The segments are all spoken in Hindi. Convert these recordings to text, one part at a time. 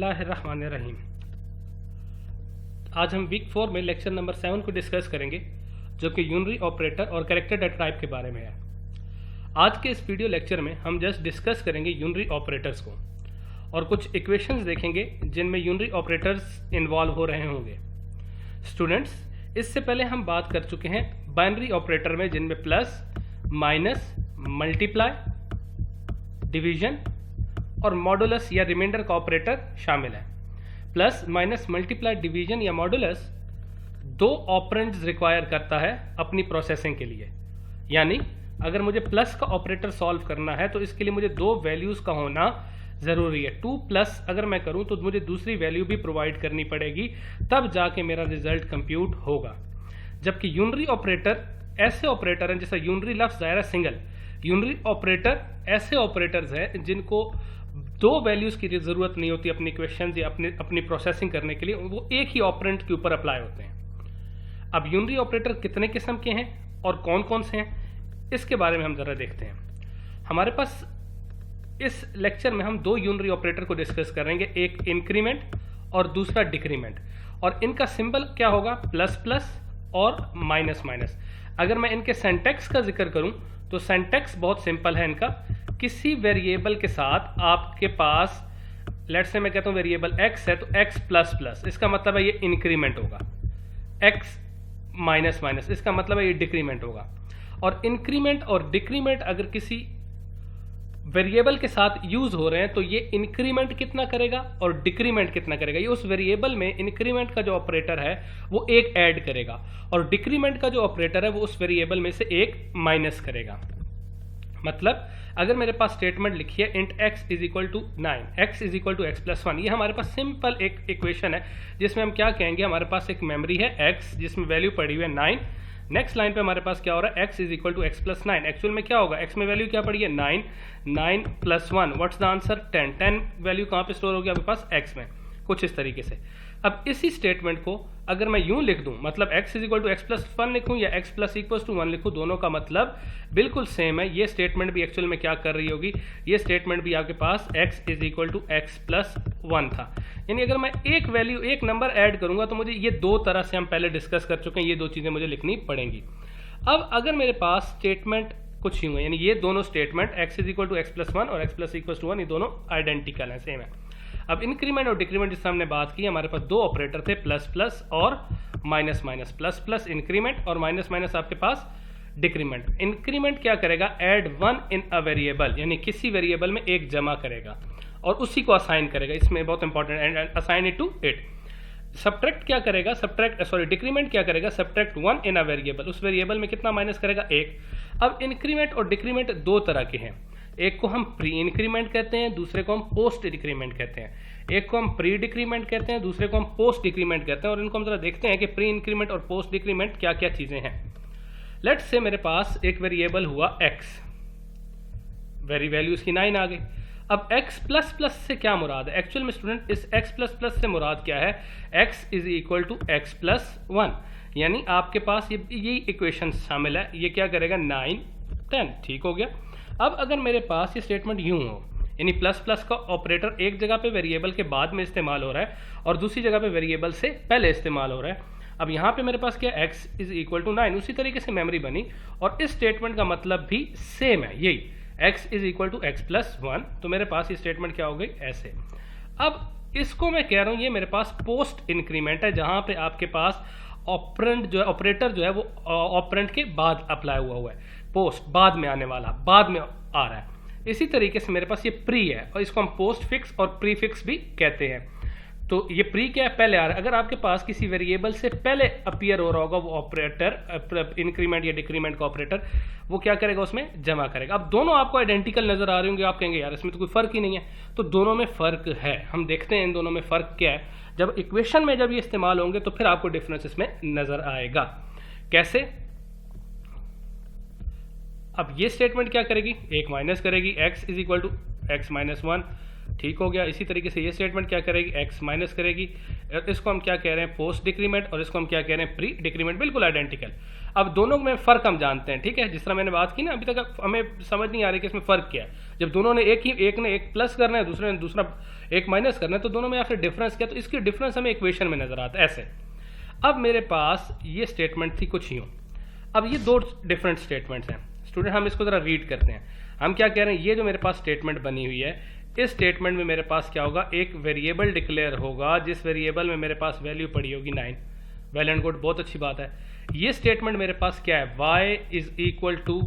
बिस्मिल्लाहिर्रहमानिर्रहीम। आज हम वीक 4 में लेक्चर नंबर 7 को डिस्कस करेंगे, जो कि यूनरी ऑपरेटर और कैरेक्टर डेटा टाइप के बारे में है। आज के इस वीडियो लेक्चर में हम जस्ट डिस्कस करेंगे यूनरी ऑपरेटर्स को और कुछ इक्वेशंस देखेंगे जिनमें यूनरी ऑपरेटर्स इन्वॉल्व हो रहे होंगे। स्टूडेंट्स, इससे पहले हम बात कर चुके हैं बाइनरी ऑपरेटर में, जिनमें प्लस, माइनस, मल्टीप्लाई, डिवीजन और मॉडुलस या रिमाइंडर का ऑपरेटर शामिल है। प्लस, माइनस, मल्टीप्लाई, डिवीजन या मॉडुलस दो ऑपरेंड्स रिक्वायर करता है अपनी प्रोसेसिंग के लिए। यानी अगर मुझे प्लस का ऑपरेटर सॉल्व करना है तो इसके लिए मुझे दो वैल्यूज का होना जरूरी है। 2 प्लस अगर मैं करूं तो मुझे दूसरी वैल्यू भी प्रोवाइड करनी पड़ेगी, तब जाके मेरा रिजल्ट कंप्यूट होगा। जबकि यूनरी ऑपरेटर ऐसे ऑपरेटर हैं, जैसा यूनरी लफ्ज दायरा सिंगल, यूनरी ऑपरेटर ऐसे ऑपरेटर्स हैं जिनको दो वैल्यूज की जरूरत नहीं होती अपनी इक्वेशंस या अपनी प्रोसेसिंग करने के लिए, वो एक ही ऑपरेंड के ऊपर अप्लाई होते हैं। अब यूनरी ऑपरेटर कितने किस्म के हैं और कौन कौन से हैं, इसके बारे में हम जरा देखते हैं। हमारे पास इस लेक्चर में हम दो यूनरी ऑपरेटर को डिस्कस करेंगे, एक इंक्रीमेंट और दूसरा डिक्रीमेंट। और इनका सिंबल क्या होगा? प्लस प्लस और माइनस माइनस। अगर मैं इनके सिंटैक्स का जिक्र करूं तो सिंटैक्स बहुत सिंपल है इनका। किसी वेरिएबल के साथ आपके पास, लेट्स से मैं कहता हूं वेरिएबल x है तो x प्लस प्लस, इसका मतलब है ये इंक्रीमेंट होगा। x माइनस माइनस, इसका मतलब है ये डिक्रीमेंट होगा। और इंक्रीमेंट और डिक्रीमेंट अगर किसी वेरिएबल के साथ यूज हो रहे हैं तो ये इंक्रीमेंट कितना करेगा और डिक्रीमेंट कितना करेगा, ये उस वेरिएबल में इंक्रीमेंट का जो ऑपरेटर है वो एक ऐड करेगा और डिक्रीमेंट का जो ऑपरेटर है वो उस वेरिएबल में से एक माइनस करेगा। मतलब अगर मेरे पास स्टेटमेंट लिखी है int x is equal to 9, x is equal to x plus 1, ये हमारे पास सिंपल एक इक्वेशन है जिसमें हम क्या कहेंगे, हमारे पास एक मेमोरी है x जिसमें वैल्यू पड़ी हुई है 9। नेक्स्ट लाइन पे हमारे पास क्या हो रहा है, x is equal to x plus 9। Actual में क्या होगा, x में वैल्यू क्या पड़ी है 9, 9 plus 1, what's the answer 10। 10 value कहाँ पे स्टोर होगी आपके पास, x में, कुछ इस तरीके से। अब इसी स्टेटमेंट को अगर मैं यूं लिख दूं, मतलब x is equal to x plus 1 लिखूं या x प्लस इक्वल टू 1 लिखूं, दोनों का मतलब बिल्कुल सेम है। ये स्टेटमेंट भी एक्चुअल में क्या कर रही होगी, ये स्टेटमेंट भी आपके पास x is equal to x plus 1 था। यानी अगर मैं एक वैल्यू, एक नंबर ऐड करूंगा तो मुझे ये दो तरह से हम पहले डिस्कस कर चुके हैं, ये दो चीजें मुझे लिखनी पड़ेंगी। अब अगर मेरे पास स्टेटमेंट कुछ यूं है, यानी ये दोनों statement x is equal to x plus 1 और x प्लस इक्वल टू 1, ये दोनों आइडेंटिकल हैं, सेम है। अब इंक्रीमेंट और डिक्रीमेंट जिससे हमने बात की, हमारे पास दो ऑपरेटर थे, प्लस प्लस और minus minus. Plus plus increment और माइनस माइनस आपके पास डिक्रीमेंट। इंक्रीमेंट क्या करेगा, ऐड 1 इन अ वेरिएबल, यानी किसी वेरिएबल में एक जमा करेगा और उसी को असाइन करेगा, इसमें बहुत important, and assign it to it. Subtract क्या करेगा, डिक्रीमेंट क्या करेगा, सब्ट्रैक्ट 1 इन अ वेरिएबल, उस वेरिएबल में कितना माइनस करेगा, 1। अब इंक्रीमेंट और डिक्रीमेंट दो तरह के हैं, एक को हम प्री इंक्रीमेंट कहते हैं, दूसरे को हम पोस्ट डिक्रीमेंट कहते हैं। एक को हम प्री डिक्रीमेंट कहते हैं, दूसरे को हम पोस्ट डिक्रीमेंट कहते हैं। और इनको हम जरा देखते हैं कि प्री इंक्रीमेंट और पोस्ट डिक्रीमेंट क्या क्या चीजें हैं। लेट्स से मेरे पास एक वेरिएबल हुआ x, वैल्यू इसकी 9 आ गई। अब x प्लस प्लस से क्या मुराद है, एक्चुअल में स्टूडेंट इस x प्लस प्लस से मुराद क्या है, x is equal to x plus 1। यानी आपके पास ये इक्वेशन शामिल है, ये क्या करेगा 9, 10, ठीक हो गया। अब अगर मेरे पास ये स्टेटमेंट यूं हो, यानी प्लस प्लस का ऑपरेटर एक जगह पे वेरिएबल के बाद में इस्तेमाल हो रहा है और दूसरी जगह पे वेरिएबल से पहले इस्तेमाल हो रहा है। अब यहाँ पे मेरे पास क्या, x इज इक्वल टू 9, उसी तरीके से मेमोरी बनी और इस स्टेटमेंट का मतलब भी सेम है, यही x is equal to x plus 1। तो मेरे पास ये स्टेटमेंट क्या हो गई, ऐसे। अब इसको मैं कह रहा हूँ, ये मेरे पास पोस्ट इंक्रीमेंट है, जहाँ पे आपके पास ऑपरेंड जो है, ऑपरेटर जो है वो ऑपरेंड के बाद अप्लाई हुआ है, पोस्ट बाद में आने वाला, बाद में आ रहा है। इसी तरीके से मेरे पास ये प्री है और इसको हम पोस्ट फिक्स और प्री फिक्स भी कहते हैं। तो ये प्री क्या है, पहले आ रहा है। अगर आपके पास किसी वेरिएबल से पहले अपीयर हो रहा होगा वो ऑपरेटर, इंक्रीमेंट या डिक्रीमेंट का ऑपरेटर, वो क्या करेगा, उसमें जमा करेगा। अब दोनों आपको आइडेंटिकल नजर आ रहे होंगे, आप कहेंगे यार इसमें तो कोई फर्क ही नहीं है, तो दोनों में फर्क है। हम देखते हैं इन दोनों में फर्क क्या है। जब इक्वेशन में जब ये इस्तेमाल होंगे तो फिर आपको डिफरेंस इसमें नजर आएगा। कैसे, अब ये स्टेटमेंट क्या करेगी, एक माइनस करेगी, x is equal to x minus 1, ठीक हो गया। इसी तरीके से ये स्टेटमेंट क्या करेगी, x माइनस करेगी। इसको हम क्या कह रहे हैं, पोस्ट डिक्रीमेंट, और इसको हम क्या कह रहे हैं, प्री डिक्रीमेंट, बिल्कुल आइडेंटिकल। अब दोनों में फ़र्क हम जानते हैं, ठीक है। जिस तरह मैंने बात की ना, अभी तक हमें समझ नहीं आ रही कि इसमें फ़र्क क्या है। जब दोनों ने एक ने एक प्लस करना है, दूसरे ने दूसरा एक माइनस करना है, तो दोनों में या फिर डिफरेंस क्या, तो इसकी डिफरेंस हमें इक्वेशन में नजर आता है ऐसे। अब मेरे पास ये स्टेटमेंट थी कुछ यूँ। अब ये दो डिफरेंट स्टेटमेंट्स हैं स्टूडेंट, हम इसको ज़रा रीड करते हैं। हम क्या कह रहे हैं, ये जो मेरे पास स्टेटमेंट बनी हुई है, इस स्टेटमेंट में मेरे पास क्या होगा, एक वेरिएबल डिक्लेयर होगा, जिस वेरिएबल में मेरे पास वैल्यू पड़ी होगी 9। वेल एंड गुड, बहुत अच्छी बात है। ये स्टेटमेंट मेरे पास क्या है, y is equal to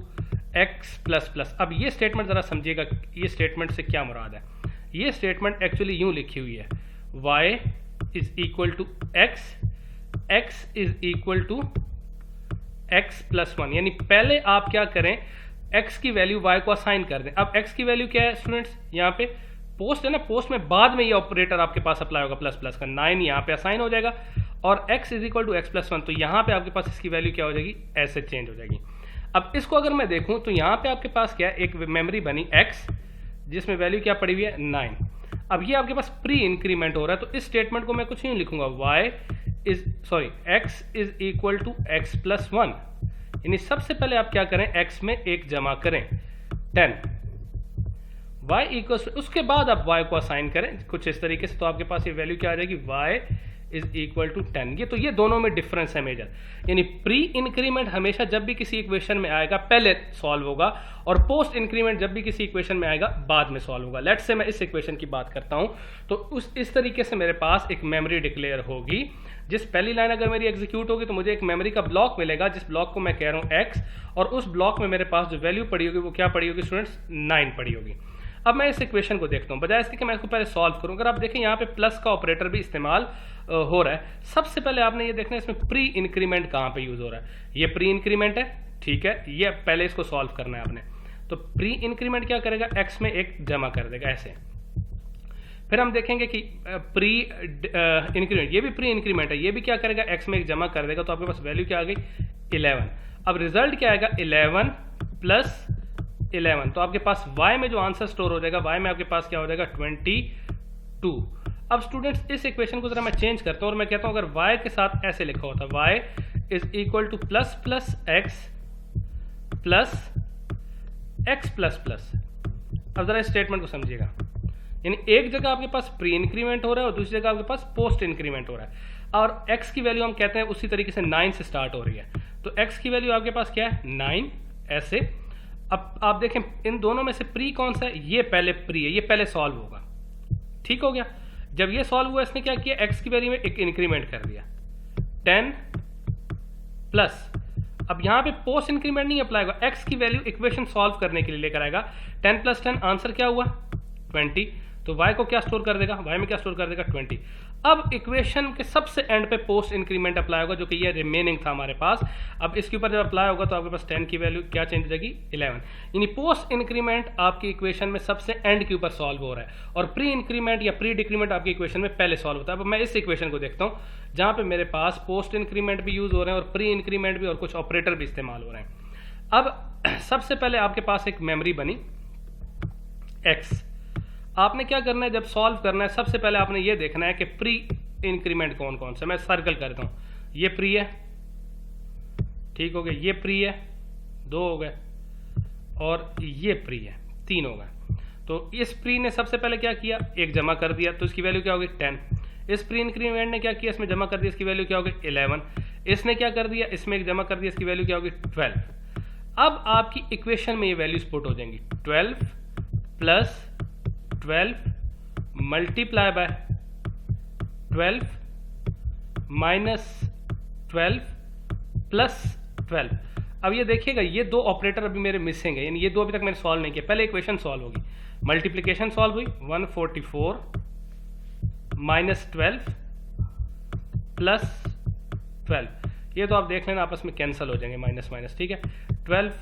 X plus plus. अब ये स्टेटमेंट ज़रा समझिएगा, ये स्टेटमेंट से क्या मुराद है। ये स्टेटमेंट एक्चुअली यूँ लिखी हुई है, y is equal to X, x is equal to x plus 1। यानी पहले आप क्या करें, x की वैल्यू y को असाइन कर दें। अब x की वैल्यू क्या है स्टूडेंट्स, यहाँ पे पोस्ट है ना, पोस्ट में बाद में ये ऑपरेटर आपके पास अप्लाई होगा, प्लस प्लस का 9 यहाँ पे असाइन हो जाएगा, और x is equal to X plus 1, तो यहाँ पे आपके पास इसकी वैल्यू क्या हो जाएगी, ऐसे चेंज हो जाएगी। अब इसको अगर मैं देखूँ तो यहाँ पे आपके पास क्या है, एक मेमोरी बनी x, जिसमें वैल्यू क्या पड़ी हुई है 9। अब ये आपके पास प्री इंक्रीमेंट हो रहा है, तो इस स्टेटमेंट को मैं कुछ यूँ लिखूंगा, x is equal to X plus 1। यानी सबसे पहले आप क्या करें, x में एक जमा करें 10, y इक्वल, उसके बाद आप y को असाइन करें कुछ इस तरीके से, तो आपके पास ये वैल्यू क्या आ जाएगी, y इज इक्वल टू 10। ये तो ये दोनों में डिफरेंस है मेजर। यानी प्री इंक्रीमेंट हमेशा जब भी किसी इक्वेशन में आएगा पहले सॉल्व होगा, और पोस्ट इंक्रीमेंट जब भी किसी इक्वेशन में आएगा बाद में सॉल्व होगा। लेट्स से मैं इस इक्वेशन की बात करता हूं, तो इस तरीके से मेरे पास एक मेमोरी डिक्लेयर होगी, जिस पहली लाइन अगर मेरी एग्जीक्यूट होगी तो मुझे एक मेमोरी का ब्लॉक मिलेगा, जिस ब्लॉक को मैं कह रहा हूँ x, और उस ब्लॉक में मेरे पास जो वैल्यू पड़ी होगी वो क्या पड़ी होगी स्टूडेंट्स, 9 पड़ी होगी। अब मैं इस इक्वेशन को देखता हूँ, बजाय इसके कि मैं इसको पहले सॉल्व करूँ। अगर आप देखें यहाँ पे प्लस का ऑपरेटर भी इस्तेमाल हो रहा है। सबसे पहले आपने ये देखना है इसमें प्री इंक्रीमेंट कहाँ पे यूज हो रहा है। ये प्री इंक्रीमेंट है, ठीक है, ये पहले इसको सॉल्व करना है आपने। तो प्री इंक्रीमेंट क्या करेगा, x में एक जमा कर देगा ऐसे। फिर हम देखेंगे कि प्री इंक्रीमेंट, ये भी प्री इंक्रीमेंट है, ये भी क्या करेगा, x में एक जमा कर देगा, तो आपके पास वैल्यू क्या आ गई 11। अब रिजल्ट क्या आएगा, 11 प्लस 11, तो आपके पास y में जो आंसर स्टोर हो जाएगा, y में आपके पास क्या हो जाएगा 22। अब स्टूडेंट्स इस इक्वेशन को जरा मैं चेंज करता हूँ और मैं कहता हूँ अगर y के साथ ऐसे लिखा होता, y is equal two plus plus x plus x plus plus. अब जरा इस स्टेटमेंट को समझिएगा, यानी एक जगह आपके पास प्री इंक्रीमेंट हो रहा है और दूसरी जगह आपके पास पोस्ट इंक्रीमेंट हो रहा है, और x की वैल्यू हम कहते हैं उसी तरीके से 9 से स्टार्ट हो रही है, तो x की वैल्यू आपके पास क्या है 9 ऐसे। अब आप देखें इन दोनों में से प्री कौन सा है, ये पहले प्री है, ये पहले सॉल्व होगा, ठीक हो गया। जब ये सॉल्व हुआ इसने क्या किया, x की वैल्यू में एक इंक्रीमेंट कर दिया 10 प्लस, अब यहाँ पे पोस्ट इंक्रीमेंट नहीं अप्लाई होगा, x की वैल्यू इक्वेशन सॉल्व करने के लिए लेकर आएगा 10 प्लस 10 आंसर क्या हुआ 20, तो y को क्या स्टोर कर देगा, y में क्या स्टोर कर देगा 20। अब इक्वेशन के सबसे एंड पे पोस्ट इंक्रीमेंट अप्लाई होगा, जो कि ये रिमेनिंग था हमारे पास। अब इसके ऊपर जब अप्लाई होगा तो आपके पास 10 की वैल्यू क्या चेंज हो जाएगी 11, यानी पोस्ट इंक्रीमेंट आपकी इक्वेशन में सबसे एंड के ऊपर सॉल्व हो रहा है, और प्री इंक्रीमेंट या प्री डिक्रीमेंट आपकी इक्वेशन में पहले सॉल्व होता है। अब मैं इस इक्वेशन को देखता हूँ जहाँ पे मेरे पास पोस्ट इंक्रीमेंट भी यूज हो रहे हैं और प्री इंक्रीमेंट भी, और कुछ ऑपरेटर भी इस्तेमाल हो रहे हैं। अब सबसे पहले आपके पास एक मेमोरी बनी x, आपने क्या करना है जब सॉल्व करना है, सबसे पहले आपने ये देखना है कि प्री इंक्रीमेंट कौन कौन से, मैं सर्कल करता हूं, ये प्री है, ठीक हो गया, ये प्री है 2 हो गए, और ये प्री है 3 हो गए। तो इस प्री ने सबसे पहले क्या किया, एक जमा कर दिया, तो इसकी वैल्यू क्या होगी 10। इस प्री इंक्रीमेंट ने क्या किया, इसमें जमा कर दिया, इसकी वैल्यू क्या होगी 11। इसने क्या कर दिया, इसमें एक जमा कर दिया, इसकी वैल्यू क्या होगी 12। अब आपकी इक्वेशन में ये वैल्यूज पुट हो जाएंगी 12 plus 12 multiply by 12 minus 12 plus 12। अब ये देखिएगा ये दो ऑपरेटर अभी मेरे मिसिंग है, यानी ये दो अभी तक मैंने सॉल्व नहीं किया। पहले इक्वेशन सॉल्व होगी, मल्टीप्लिकेशन सॉल्व हुई 144 माइनस 12 प्लस 12, ये तो आप देख लेना आपस में कैंसिल हो जाएंगे माइनस माइनस, ठीक है। 12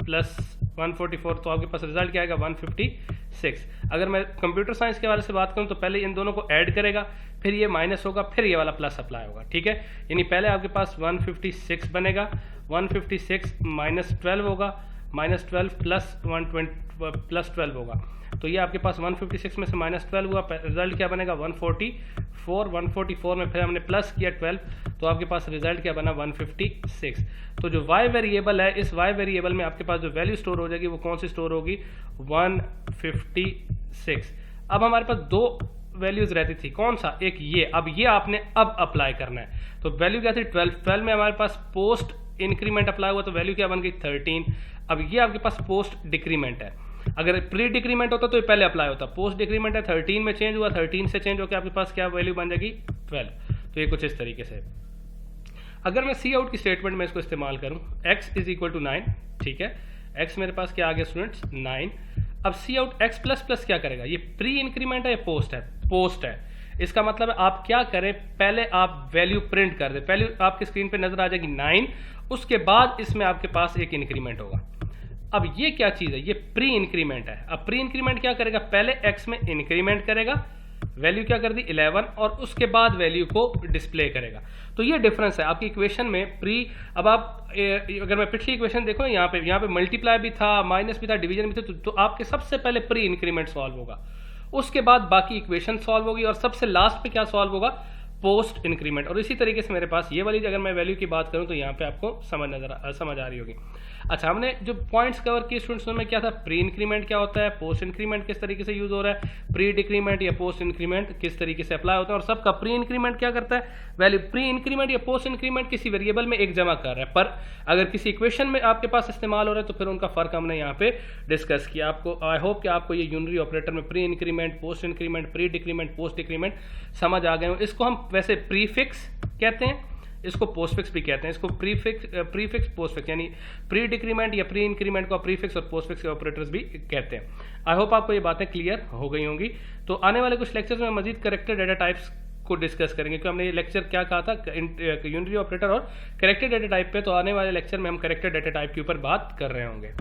प्लस 144, तो आपके पास रिजल्ट क्या आएगा 156। अगर मैं कंप्यूटर साइंस के वाले से बात करूं तो पहले इन दोनों को ऐड करेगा, फिर ये माइनस होगा, फिर ये वाला प्लस अप्लाई होगा, ठीक है। यानी पहले आपके पास 156 बनेगा, 156 माइनस 12 होगा, माइनस 12 प्लस प्लस 12 होगा, तो ये आपके पास 156 में से माइनस 12 हुआ, रिजल्ट क्या बनेगा 144। 144 में फिर हमने प्लस किया 12, तो आपके पास रिजल्ट क्या बना 156। तो जो y वेरिएबल है, इस y वेरिएबल में आपके पास जो वैल्यू स्टोर हो जाएगी वो कौन सी स्टोर होगी 156। अब हमारे पास दो वैल्यूज रहती थी, कौन सा, एक ये, अब ये आपने अब अप्लाई करना है। तो वैल्यू क्या थी 12 में हमारे पास पोस्ट इंक्रीमेंट अप्लाई हुआ, तो वैल्यू क्या बन गई 13। अब ये आपके पास पोस्ट डिक्रीमेंट है, अगर प्री डिक्रीमेंट होता तो ये पहले अप्लाई होता, पोस्ट डिक्रीमेंट है 13 में चेंज हुआ, 13 से चेंज होकर आपके पास क्या वैल्यू बन जाएगी 12। तो ये कुछ इस तरीके से। अगर मैं सी आउट की स्टेटमेंट में इसको इस्तेमाल करूं, x इज इक्वल टू 9, ठीक है, x मेरे पास क्या आ गया स्टूडेंट्स 9। अब सी आउट x प्लस प्लस क्या करेगा, ये प्री इंक्रीमेंट है या पोस्ट है, पोस्ट है। इसका मतलब है आप क्या करें, पहले आप वैल्यू प्रिंट कर दे, पहले आपकी स्क्रीन पे नजर आ जाएगी 9, उसके बाद इसमें आपके पास एक इंक्रीमेंट होगा। अब ये क्या चीज है, ये प्री इंक्रीमेंट है। अब प्री इंक्रीमेंट क्या करेगा, पहले x में इंक्रीमेंट करेगा, वैल्यू क्या कर दी 11, और उसके बाद वैल्यू को डिस्प्ले करेगा। तो ये डिफरेंस है आपकी इक्वेशन में प्री। अब आप अगर मैं पिछली इक्वेशन देखो, यहाँ पे मल्टीप्लाई भी था, माइनस भी था, डिवीजन भी था, तो आपके सबसे पहले प्री इंक्रीमेंट सॉल्व होगा, उसके बाद बाकी इक्वेशन सॉल्व होगी, और सबसे लास्ट पे क्या सॉल्व होगा पोस्ट इंक्रीमेंट। और इसी तरीके से मेरे पास ये वाली अगर मैं वैल्यू की बात करूं तो यहाँ पे आपको समझ आ रही होगी। अच्छा, हमने जो पॉइंट्स कवर किए स्टूडेंट्स में क्या था, प्री इंक्रीमेंट क्या होता है, पोस्ट इंक्रीमेंट किस तरीके से यूज हो रहा है, प्री डिक्रीमेंट या पोस्ट इंक्रीमेंट किस तरीके से अप्लाई होता है, और सबका प्री इंक्रीमेंट क्या करता है, वैल्यू प्री इंक्रीमेंट या पोस्ट इंक्रीमेंट किसी वेरिएबल में एक जमा कर रहा है, पर अगर किसी इक्वेशन में आपके पास इस्तेमाल हो रहा है तो फिर उनका फर्क हमने यहाँ पे डिस्कस किया। आपको आई होप कि आपको ये यूनरी ऑपरेटर में pre increment, post increment, pre decrement, post decrement समझ आ गए हो। इसको हम वैसे प्रीफिक्स कहते हैं, इसको पोस्टफिक्स भी कहते हैं, इसको प्रीफिक्स पोस्टफिक्स, यानी प्री डिक्रीमेंट या प्री इंक्रीमेंट को प्रीफिक्स और पोस्टफिक्स के ऑपरेटर्स भी कहते हैं। आई होप आपको ये बातें क्लियर हो गई होंगी। तो आने वाले कुछ लेक्चर्स में मजीद करेक्टर डेटा टाइप्स को डिस्कस करेंगे, क्योंकि हमने ये लेक्चर क्या कहा था यूनरी ऑपरेटर और करेक्टर डेटा टाइप पे, तो आने वाले लेक्चर में हम करेक्टर डेटा टाइप के ऊपर बात कर रहे होंगे।